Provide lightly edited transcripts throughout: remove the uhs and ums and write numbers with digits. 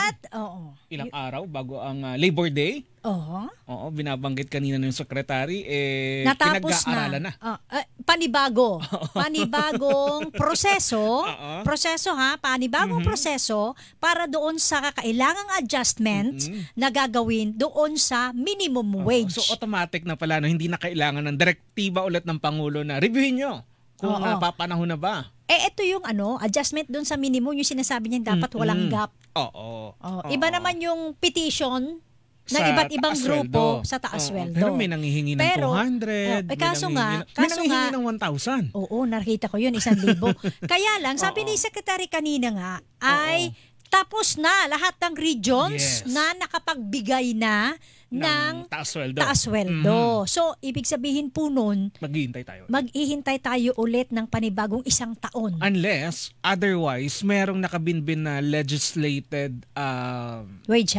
At, ilang araw bago ang Labor Day. Oo, binabanggit kanina ng sekretary, natapos pinag-aaralan na. Panibagong proseso, panibagong proseso para doon sa kailangang adjustment na gagawin doon sa minimum wage. So automatic na pala, no, hindi na kailangan ng direktiba ulit ng Pangulo na reviewin nyo kung papanahon na ba. Ito yung adjustment doon sa minimum, yung sinasabi niya dapat walang gap. Iba naman yung petition ng iba't ibang grupo sa taas sweldo. Pero may nanghihingi ng 200, may nanghihingi ng 1,000. Oo, nakita ko yun, 1,000. Kaya lang, sabi ni Secretary kanina nga, ay tapos na lahat ng regions na nakapagbigay na ng taas sweldo. So, ibig sabihin po nun, maghihintay tayo ulit ng panibagong 1 taon. Unless, otherwise, merong nakabinbin na legislated wage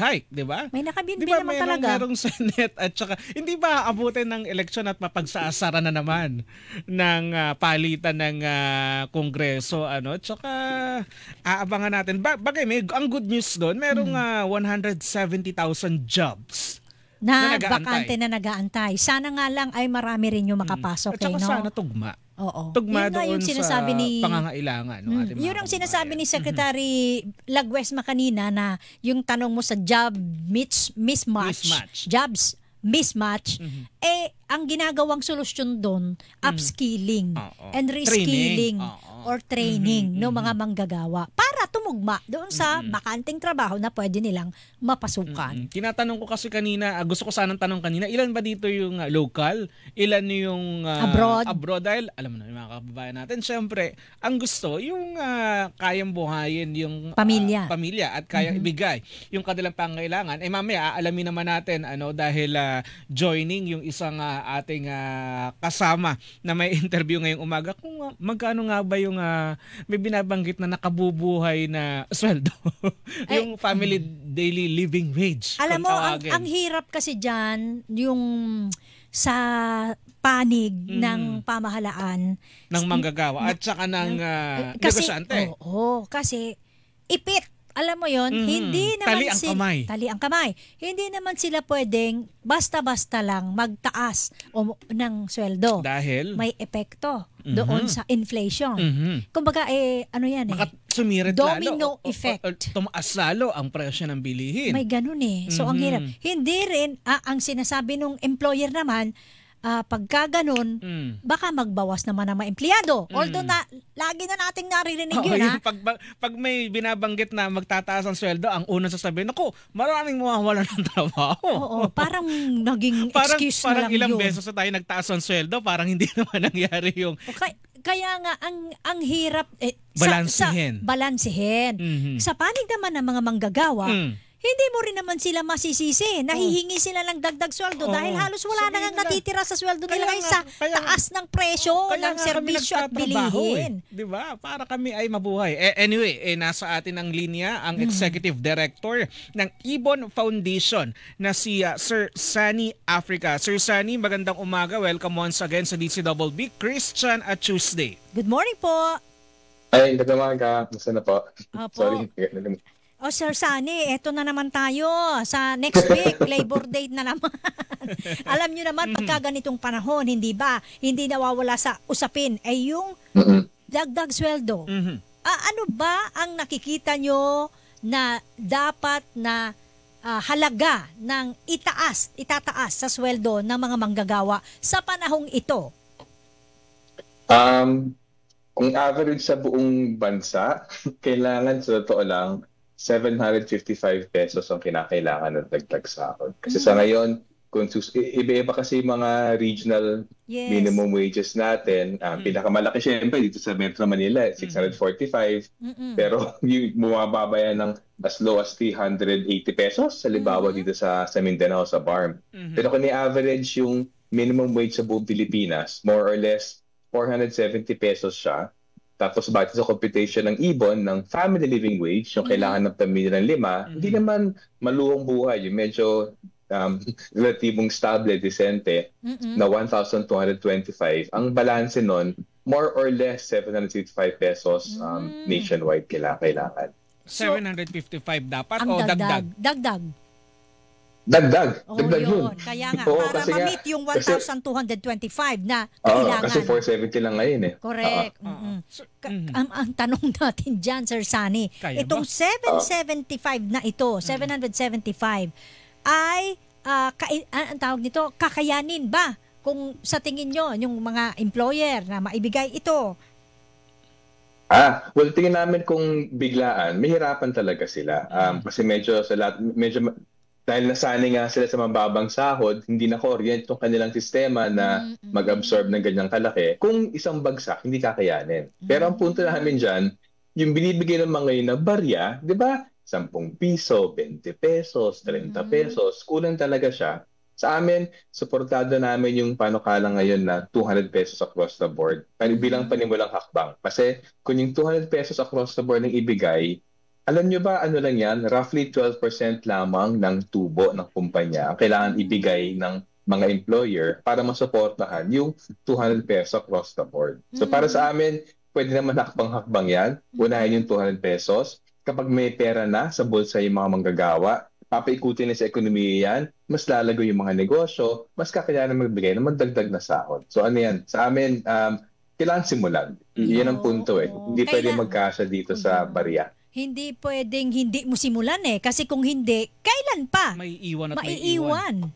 hike, di ba? May nakabinbin naman talaga. Merong Senate at saka, hindi ba abutin ng eleksyon at mapagsasara na naman ng palitan ng Kongreso, At saka, aabangan natin. Bagay, ang good news doon, merong 170,000 jobs na bakante na nag-aantay. Sana nga lang ay marami rin yung makapasok. At saka sana tugma. Tugma doon sa pangangailangan. Yun ang sinasabi ni Secretary Laguesma kanina na yung tanong mo sa job jobs mismatch, ang ginagawang solusyon doon, upskilling and reskilling or training ng mga manggagawa para tumugma doon sa bakanting trabaho na pwede nilang mapasukan. Tinatanong ko kasi kanina, gusto ko sanang tanong kanina, ilan ba dito yung local? Ilan yung abroad? Dahil, alam mo na, yung mga kababayan natin, syempre, ang gusto, yung kayang buhayin yung pamilya at kayang ibigay yung kanilang pangailangan. Mamaya, aalamin naman natin, dahil joining yung isang ating kasama na may interview ngayong umaga, kung magkano nga ba yung may binabanggit na nakabubuhay na sweldo. Yung family daily living wage. Alam mo, ang hirap kasi dyan, yung sa panig ng pamahalaan. Ng manggagawa at saka ng negosyante. Kasi ipit. Alam mo yon, hindi naman tali ang kamay. Hindi naman sila pwedeng basta-basta lang magtaas ng sweldo. Dahil may epekto doon sa inflation. Kumbaga sumirit domino effect. Tumaas lalo ang presyo ng bilihin. May ganun So ang hirap. Hindi rin ang sinasabi ng employer naman, pagka ganun, baka magbawas naman ng mga empleyado. Although lagi na nating naririnig yun. Pag may binabanggit na magtataas ang sweldo, ang unang sasabihin, naku, maraming mawawalan ng trabaho. Parang naging excuse na lang yun. Parang ilang beses na tayo nagtaas ang sweldo, parang hindi naman nangyari yung... Kaya nga, ang hirap... balansehin. Sa panig naman ng mga manggagawa, hindi mo rin naman sila masisisi. Nahihingi sila ng dagdag sweldo dahil halos wala na nga natitira sa sweldo nila sa taas ng presyo ng serbisyo at bilihin. Diba? Para kami ay mabuhay. Anyway, nasa atin ang linya ang Executive Director ng Ibon Foundation na si Sir Sunny Africa. Sir Sunny, magandang umaga. Welcome once again sa DCBB Christian at Tuesday. Good morning po. Ay, magandang umaga. Gusto na po. Sorry. Sir Sunny, eto na naman tayo sa next week, Labor Day na naman. Alam nyo naman, pagka ganitong panahon, hindi ba, hindi nawawala sa usapin, ay yung dagdag sweldo. Ano ba ang nakikita nyo na dapat na halaga ng itataas sa sweldo ng mga manggagawa sa panahong ito? Kung average sa buong bansa, kailangan sa totoo lang, 755 pesos ang kinakailangan ng dagdag sahod. Kasi sa ngayon, iba-iba kasi mga regional minimum wages natin. Pinakamalaki syempre dito sa Metro Manila, 645. Pero yung bumababa yan ng as low as 380 pesos sa Libawa dito sa Mindanao, sa BARM. Pero kung i-average yung minimum wage sa buong Pilipinas, more or less 470 pesos siya. Tapos bakit sa computation ng ibon, ng family living wage, yung kailangan ng pamilya ng 5, hindi naman maluhong buhay. Yung medyo relatibong stable, decente, na 1,225. Ang balanse nun, more or less 765 pesos nationwide kailangan. 755 dapat ang o dagdag? Dagdag. Dagdag yun. yun. Kaya nga, Oo, para kasi ma-meet yung kasi- 1,225 na kailangan. Kasi 470 lang ngayon eh. Correct. Ang tanong natin dyan, Sir Sunny, Kaya itong ba? 775 na ito, 775, ay, ang tawag nito, kakayanin ba? Kung sa tingin nyo, yung mga employer na maibigay ito? Well, tingin namin kung biglaan, mahirapan talaga sila. Kasi medyo dahil nasanay nga sila sa mababang sahod, hindi na orient yung kanilang sistema na mag-absorb ng ganyang kalaki. Kung isang bagsak, hindi kakayanin. Pero ang punto namin dyan, yung binibigay ng mga yun na barya, di ba? 10 piso, 20 pesos, 30 pesos, kulang talaga siya. Sa amin, suportado namin yung panukala ngayon na 200 pesos across the board. Bilang panimulang hakbang. Kasi kung yung 200 pesos across the board ang ibigay, alam nyo ba, ano lang yan? Roughly 12% lamang ng tubo ng kumpanya ang kailangan ibigay ng mga employer para masuportahan yung 200 pesos across the board. So para sa amin, pwede naman hakbang-hakbang yan. Unahin yung 200 pesos. Kapag may pera na sa bulsa yung mga manggagawa, papaikutin na sa ekonomiya yan, mas lalago yung mga negosyo, mas kakayanan magbigay ng magdagdag na sahod. So ano yan? Sa amin, kailangan simulan. Yan ang punto eh. Hindi pwede magkasya dito sa barya. Hindi pwedeng hindi mo simulan eh. Kasi kung hindi, kailan pa? Maiiwan at maiiwan.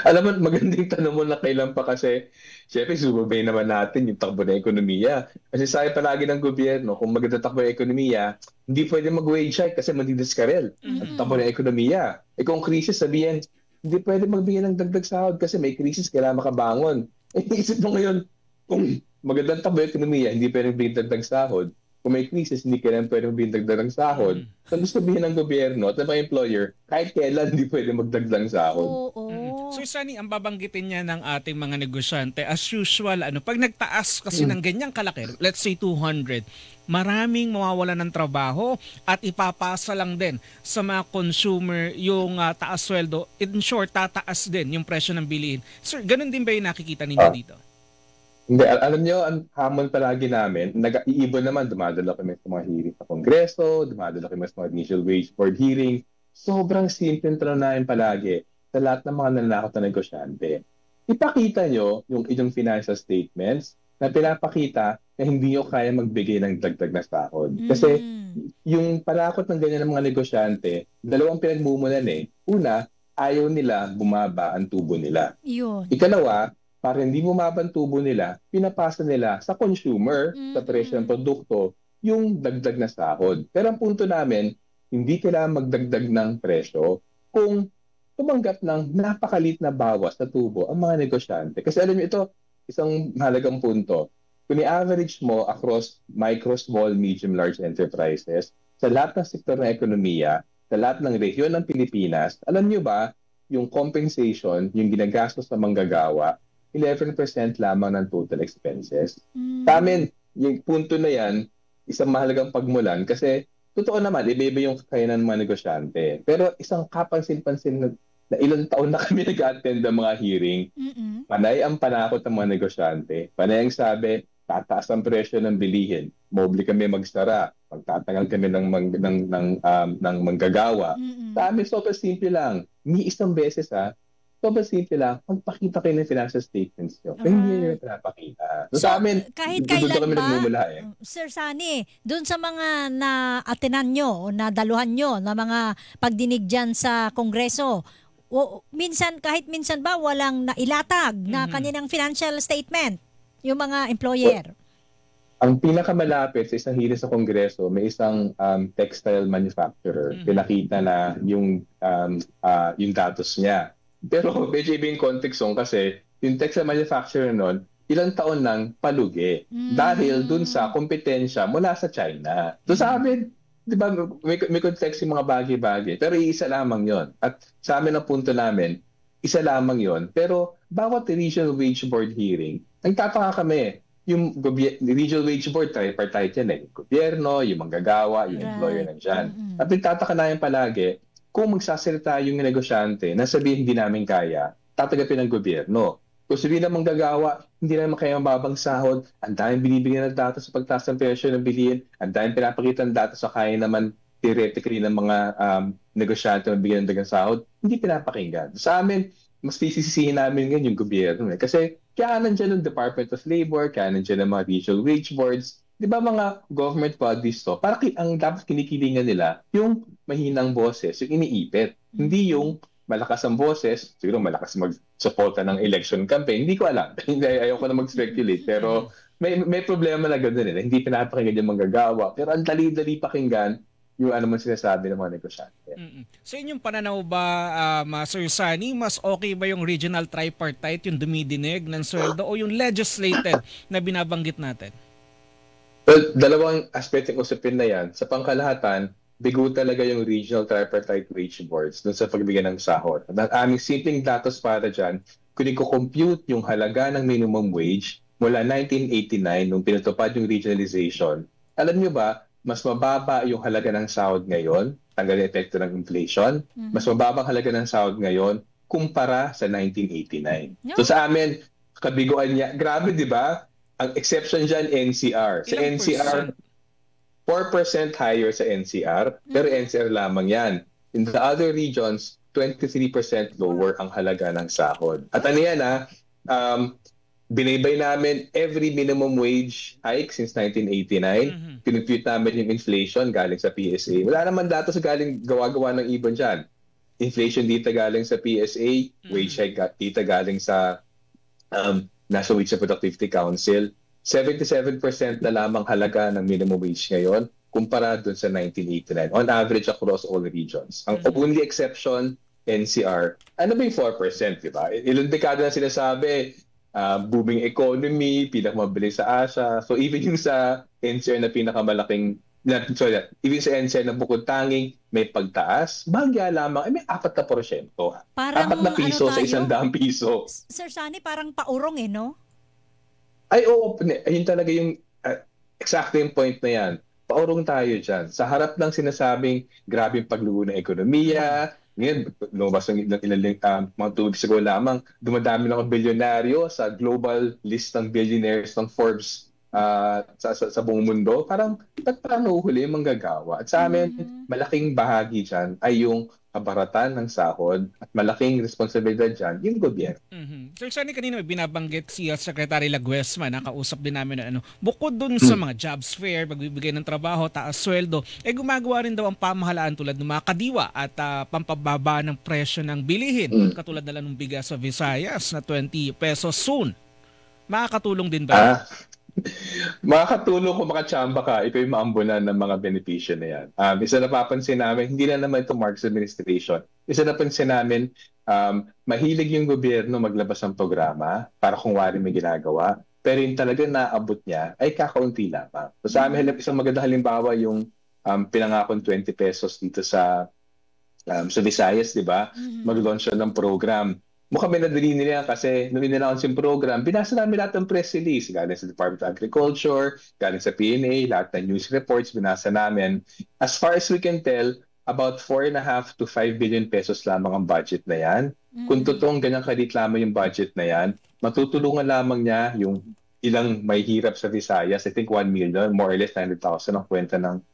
Alam mo, magandang tanong mo na kailan pa kasi syempre subabay naman natin yung takbo ng ekonomiya. Kasi sabi palagi ng gobyerno, kung maganda takbo ng ekonomiya, hindi pwede mag-wage hike kasi madidiskarel at takbo ng ekonomiya. Kung krisis, sabihin, hindi pwede magbigay ng dagdag sahod kasi may krisis, kailangan makabangon. Isip mo ngayon, kung magandang takbo ng ekonomiya, hindi pwede magbigay dagdag sahod. Kung may krisis, hindi kailan pwede magdagdag ng sahod. So, gusto sabihin ng gobyerno at ng mga employer, kahit kailan hindi pwede magdagdag ng sahod. So, Sunny, ang babanggitin niya ng ating mga negosyante, as usual, pag nagtaas kasi ng ganyang kalaki, let's say 200, maraming mawawalan ng trabaho at ipapasa lang din sa mga consumer yung taas sweldo. In short, tataas din yung presyo ng bilihin. Sir, ganun din ba yung nakikita ninyo dito? Hindi, alam nyo, ang hamon palagi namin, nag-iibon naman, dumadalo kami sa mga hearing sa Kongreso, dumadalo kami sa mga initial wage board hearing. Sobrang simple yung tanong namin palagi sa lahat ng mga nananakot na negosyante. Ipakita nyo yung inyong financial statements na pinapakita na hindi nyo kaya magbigay ng dagdag na sahod. Kasi yung palakot ng ganyan ng mga negosyante, dalawang pinagmumulan eh. Una, ayaw nila bumaba ang tubo nila. Yun. Ikalawa, para hindi bumaba ang tubo nila, pinapasa nila sa consumer, sa presyo ng produkto, yung dagdag na sahod. Pero ang punto namin, hindi kailangan magdagdag ng presyo kung tumanggap ng napakalit na bawas sa tubo ang mga negosyante. Kasi alam niyo ito, isang mahalagang punto. Kung i-average mo across micro, small, medium, large enterprises, sa lahat ng sektor ng ekonomiya, sa lahat ng rehiyon ng Pilipinas, alam niyo ba, yung compensation, yung ginagastos sa manggagawa, 11% lamang ng total expenses. Sa amin, yung punto na yan, isang mahalagang pagmulan kasi totoo naman, iba-iba yung kakayanan ng mga negosyante. Pero isang kapansin-pansin na ilang taon na kami nag-attend ng mga hearing, panay ang panakot ng mga negosyante. Panay ang sabi, tataas ang presyo ng bilihin. Mobili kami magsara. Magtatagal kami ng manggagawa. Sa amin, sobrang simple lang. Ni isang beses sobrang simple lang, magpakita kayo ng financial statements nyo. Pero hindi nyo pinapakita. So, sa amin, kahit kailan kami ba, nagmumula Sir Sunny, doon sa mga na-atenan nyo o nadaluhan nyo na mga pagdinig dyan sa Kongreso, kahit minsan ba walang nailatag na kanilang financial statement, yung mga employer? Ang pinakamalapit sa isang hearing sa Kongreso, may isang textile manufacturer. Pinakita na yung datos niya. Pero medyo iba yung context kasi yung textile manufacturer nun, ilang taon nang palugi dahil dun sa kompetensya mula sa China. So sa amin, di ba, may context yung mga bagay-bagay, pero iisa lamang yon. At sa amin ang punto namin, isa lamang yon. Pero bawat regional wage board hearing, nagtataka kami, yung regional wage board, tripartite yan eh. Yung gobyerno, yung manggagawa, yung employer nandyan. At nagtataka namin palagi, kung magsasalita yung negosyante na sabihin hindi namin kaya, tatagapin ng gobyerno. Kung sabihin ng manggagawa, hindi naman kaya mababang sahod, ang daming binibigyan ng data sa pagtaas ng presyo ng bilihin, ang daming pinapakita ng data sa kaya naman theoretically ng mga negosyante mabigyan ng dagang sahod, hindi pinapakinggan. Sa amin, mas sisisihin namin ngayon yung gobyerno. Kasi kaya nandiyan yung Department of Labor, kaya nandiyan ang mga regional wage boards, di ba mga government bodies to, para ang dapat kinikilingan nila, yung mahinang boses, yung iniipit. Hindi yung malakas ang boses, siguro malakas mag-suporta ng election campaign, hindi ko alam. Ayoko na mag-speculate, pero may problema na gano'n hindi pinapakinggan yung manggagawa. Pero ang dali-dali pakinggan yung ano man sinasabi ng mga negosyante. Sa inyong pananaw ba, Sir Sunny, mas okay ba yung regional tripartite, yung dumidinig ng sweldo, o yung legislated na binabanggit natin? Well, dalawang aspect ng usapin na yan. Sa pangkalahatan, bigo talaga yung regional tripartite wage boards dun sa pagbigyan ng sahod. At aming simpleng datos para dyan, kung i-compute yung halaga ng minimum wage mula 1989 nung pinatupad yung regionalization, alam nyo ba, mas mababa yung halaga ng sahod ngayon, tanggal yung epekto ng inflation, mas mababa ang halaga ng sahod ngayon kumpara sa 1989. No. So sa amin, kabiguan niya, grabe di ba? Ang exception dyan, NCR. Sa NCR, 4% higher sa NCR, pero NCR lamang yan. In the other regions, 23% lower ang halaga ng sahod. At ano yan binaybay namin every minimum wage hike since 1989. Pinupute namin yung inflation galing sa PSA. Wala naman datos galing gawa-gawa ng ibon dyan. Inflation dito galing sa PSA, wage hike dito galing sa National Wage and Productivity Council. 77% na lamang halaga ng minimum wage ngayon kumpara dun sa 1989 on average across all regions. Ang only exception, NCR, ano ba yung 4%, di ba? Ilang dekada na sinasabi, booming economy, pinakamabilis sa Asia. So even yung sa NCR na pinakamalaking, even sa NCR na bukod tanging may pagtaas, bagya lamang, may 4%. Parang 4 na piso sa 100 piso. Sir Sunny, parang paurong no? Ay, oo. Ayun talaga yung exactly yung point na yan. Paurong tayo dyan. Sa harap ng sinasabing grabe yung paglugo ng ekonomiya, ngayon, lumabas ng mga 2 weeks ago lamang, dumadami ng bilyonaryo sa global list ng billionaires ng Forbes sa buong mundo. Parang nahuhuli yung manggagawa. At sa amin, malaking bahagi dyan ay yung kabaratan ng sahod at malaking responsibilidad dyan yung gobyerno. Sir Sunny, kanina may binabanggit si Secretary Laguesma, nakausap din namin na bukod dun sa mga jobs fair, pagbibigay ng trabaho, taas sweldo, gumagawa rin daw ang pamahalaan tulad ng mga kadiwa at pampababa ng presyo ng bilihin, katulad na lang ng bigas sa Visayas na 20 pesos soon. Makakatulong din ba? Makakatulong kung makachamba ka, ikaw yung maambunan ng mga benepisyo na yan. Isa napapansin namin, hindi na naman ito Marcos administration. Isa napansin namin, mahilig yung gobyerno maglabas ng programa para kung wari may ginagawa, pero yung talaga naabot niya ay kakaunti lamang. So sa amin, isang magandang halimbawa yung pinangakong 20 pesos dito sa Visayas, di ba? Mag-launch ng program. Mukhang minadali nila kasi nung in-announce yung program, binasa namin lahat ng press release. Galing sa Department of Agriculture, galing sa PNA, lahat ng news reports, binasa namin. As far as we can tell, about 4.5 to 5 billion pesos lamang ang budget na yan. Kung totoong ganyan kalit lamang yung budget na yan, matutulungan lamang niya yung ilang may hirap sa Visayas. I think 1 million, more or less 900,000 ang kwenta ng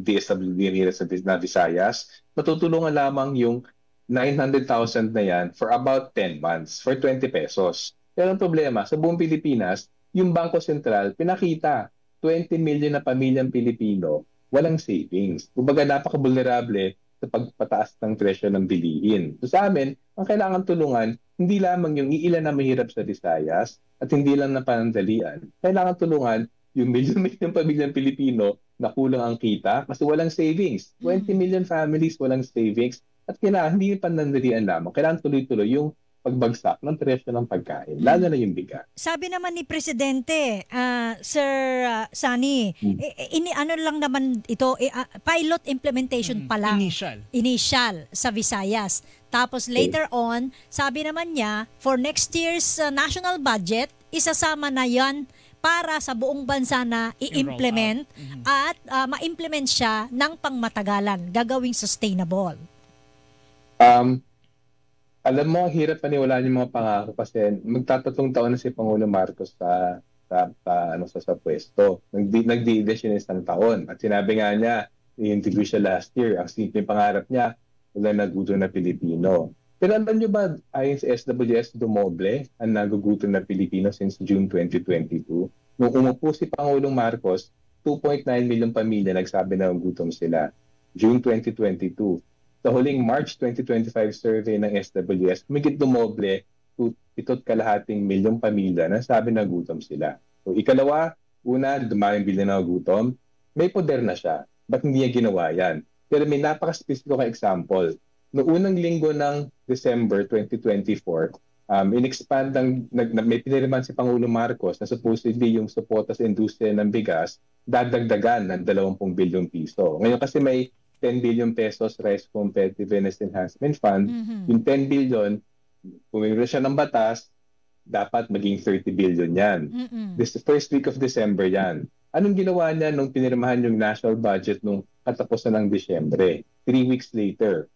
DSWD ang hirap sa Visayas. Matutulungan lamang yung 900,000 na yan for about 10 months, for 20 pesos. Pero ang problema, sa buong Pilipinas, yung Bangko Sentral, pinakita 20 million na pamilyang Pilipino, walang savings. Kumbaga, napaka-vulnerable sa pagpataas ng presyo ng bilihin. So sa amin, ang kailangan tulungan, hindi lamang yung iilan na mahirap sa Visayas at hindi lang na panandalian. Kailangan tulungan yung milyon-milyon pamilyang Pilipino na kulang ang kita kasi walang savings. 20 million families walang savings. At kailangan, hindi panandalian lamang. Kailangan tuloy-tuloy yung pagbagsak ng presyo ng pagkain, lalo na yung bigas. Sabi naman ni Presidente, Sir Sunny, ano lang naman ito, pilot implementation pa lang. Initial sa Visayas. Tapos later on, sabi naman niya, for next year's national budget, isasama na yan para sa buong bansa na i-implement at ma-implement siya ng pangmatagalan, gagawing sustainable. Alam mo, hirap paniwalaan yung mga pangako kasi magtatatong taon na si Pangulo Marcos sa pwesto. Nagdi-election isang taon. At sinabi nga niya, i-interview siya last year. Ang simple pangarap niya, wala nagutom na Pilipino. Pero alam niyo ba, ayon sa SWS, dumoble ang nagugutom na Pilipino since June 2022. Nung umupo si Pangulong Marcos, 2.9 million pamilya nagsabi na gutom sila. June 2022. Sa huling March 2025 survey ng SWS, humigit dumoble to 7.5 milyong pamilya na sabi na gutom sila. So ikalawa, una, dumaring bilya na gutom, may poder na siya. Ba't hindi niya ginawa yan? Pero may napaka-specific na example. Noong unang linggo ng December 2024, in-expand may piniriman si Pangulo Marcos na supposedly yung suporta sa industriya ng bigas, dadagdagan ng 20 bilyong piso. Ngayon kasi may 10 billion pesos Rice Competitiveness Enhancement Fund. Yung 10 billion, pumirma siya ng batas, dapat maging 30 billion yan. This the first week of December yan. Anong ginawa niya nung pinirmahan yung national budget nung katapusan ng Disyembre? 3 weeks later,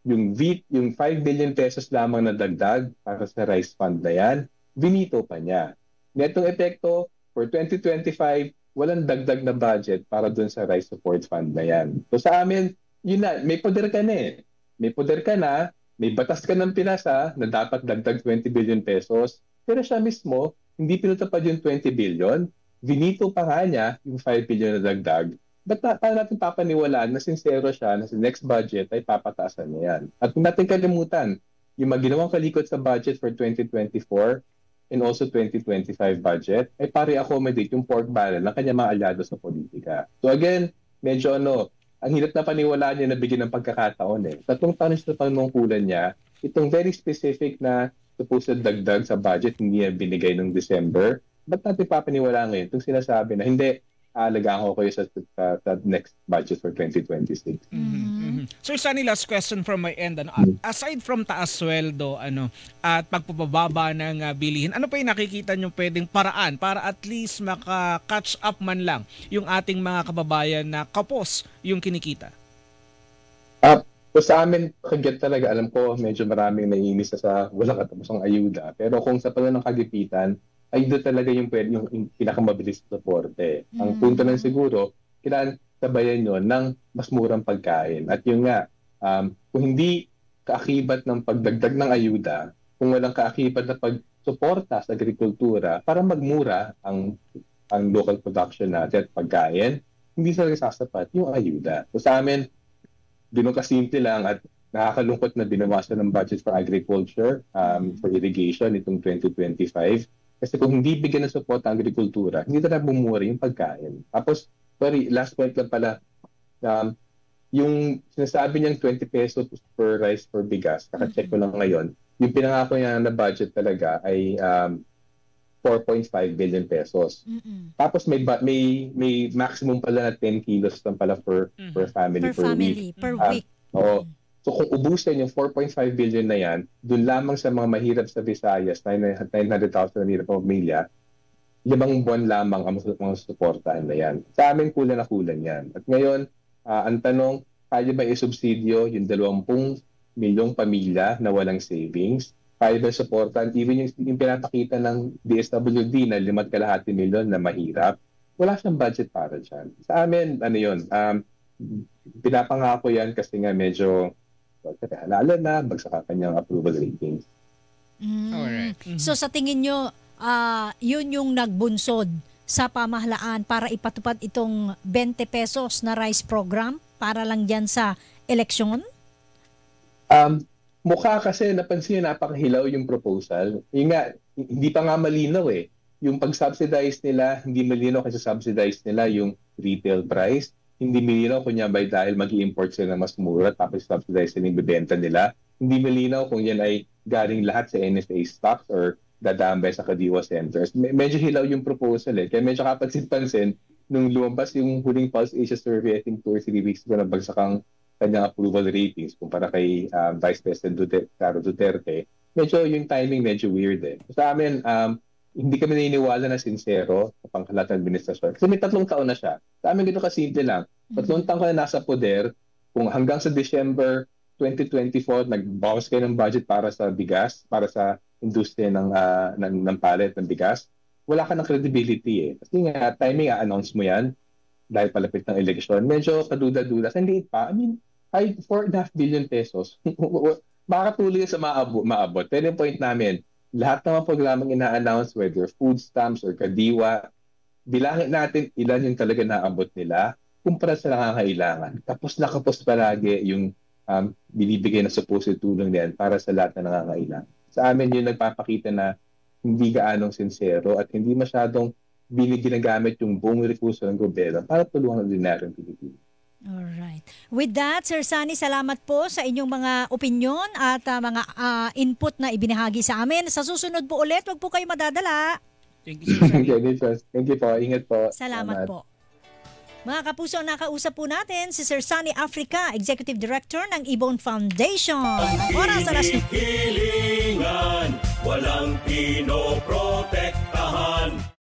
yung 5 billion pesos lamang na dagdag para sa rice fund na yan, vinito pa niya. Netong epekto, for 2025, walang dagdag na budget para dun sa rice support fund na yan. So sa amin, yun na, may poder ka na eh. May poder ka na, may batas ka ng pinasa na dapat dagdag 20 billion pesos, pero siya mismo, hindi pinatupad yung 20 billion, vinito pa nga niya yung 5 billion na dagdag. Ba't paano natin papaniwalaan na sincero siya na sa next budget ay papataasan niya yan? At kung natin kalimutan, yung maginawang kalikot sa budget for 2024 and also 2025 budget ay pare-accommodate yung pork barrel ng kanyang mga alyado sa politika. So again, medyo ang hirap na paniwalaan niya na bigyan ng pagkakataon eh. 3 taon na panungkulan niya, itong very specific na supposed dagdag sa budget hindi niya binigay noong December, ba't natin papaniwala ngayon itong sinasabi na hindi, aalagaan ko kayo sa next budget for 2026. Sir Sunny, last question from my end. Aside from taas sweldo at pagpapababa ng bilihin, ano pa yung nakikita nyo pwedeng paraan para at least maka-catch up man lang yung ating mga kababayan na kapos yung kinikita? So sa amin, kagat talaga, alam ko, medyo maraming naiinis sa walang katapusang ayuda. Pero kung sa pala ng kagipitan, ay doon talaga yung pinakamabilis na suporte. Ang punto lang siguro, kailangan sabayan nyo ng mas murang pagkain. At yun nga, kung hindi kaakibat ng pagdagdag ng ayuda, kung walang kaakibat na pagsuporta sa agrikultura para magmura ang local production natin at pagkain, hindi talaga sasapat yung ayuda. So sa amin, ganun kasimple lang at nakakalungkot na binawasan ng budget for agriculture, for irrigation itong 2025. Kasi kung hindi bigyan ng support ang agrikultura, hindi talaga bumura yung pagkain. Tapos, last point lang pala, yung sinasabi niyang 20 pesos per rice per bigas, kaka-check ko lang ngayon, yung pinangako niya na budget talaga ay 4.5 billion pesos. Tapos may maximum pala na 10 kilos lang pala per family per week. Per week. Oo. So kung ubusin yung 4.5 billion na yan, dun lamang sa mga mahirap sa Visayas, 900,000 na hirap ang pamilya, 5 buwan lamang ang suportaan na yan. Sa amin, kulang na kulang yan. At ngayon, ang tanong, kaya ba isubsidyo yung 20 milyong pamilya na walang savings? Kaya ba suportan? Even yung pinapakita ng DSWD na 5.5 milyon na mahirap, wala siyang budget para dyan. Sa amin, pinapangako yan kasi nga medyo halala na, bagsak kanyang approval ratings. Alright. So sa tingin nyo, yun yung nagbunsod sa pamahalaan para ipatupad itong 20 pesos na rice program para lang dyan sa eleksyon? Mukha kasi napansin napakahilaw yung proposal. Yung nga, hindi pa nga malinaw eh. Yung pag-subsidize nila, hindi malinaw kasi subsidize nila yung retail price. Hindi malinaw kunya ba dahil mag-i-import sila ng mas mura tapos subsidize nila yung bibenta nila. Hindi malinaw kung yan ay galing lahat sa NFA stocks or dadambay sa Kadiwa centers. Medyo hilaw yung proposal eh. Kaya medyo kapansin-pansin, nung lumabas yung huling Pulse Asia survey, I think 2 or 3 weeks ago, nabagsak ang kanyang approval ratings kumpara kay Vice President Sara Duterte, medyo yung timing medyo weird eh. Sa amin, hindi kami naniniwala na sincero sa pangkalat ng administrasyon. Kasi may 3 taon na siya. Sa amin gito kasimple lang. 3 taon ka na nasa poder, kung hanggang sa December 2024, nag-bawas kayo ng budget para sa bigas, para sa industriya ng pallet ng bigas, wala ka ng credibility eh. Kasi nga, timing, announce mo yan, dahil palapit ng eleksyon. Medyo kaduda-duda. Hindi pa. I mean, 4.5 billion pesos. Makakatuloy sa maabot. Pero yung point namin, lahat ng mga programang ina-announce, whether food stamps or kadiwa, bilangin natin ilan yung talaga naabot nila kumpara sa nangangailangan. Nakapos palagi yung binibigay na supposed tulong niyan para sa lahat na nangangailangan. Sa amin yun nagpapakita na hindi gaanong sincero at hindi masyadong ginagamit yung buong recurso ng gobyerno para tulungan ang ordinaryong Pilipino. Alright. With that, Sir Sunny, salamat po sa inyong mga opinyon at mga input na ibinahagi sa amin. Sa susunod po ulit, wag po kayo madadala. Thank you, Sir Sunny. Thank you po. Ingat po. Salamat po. Mga kapuso, nakausap po natin si Sir Sunny Africa, Executive Director ng Ibon Foundation. Oras sa Hilingan, walang pinoprotektahan.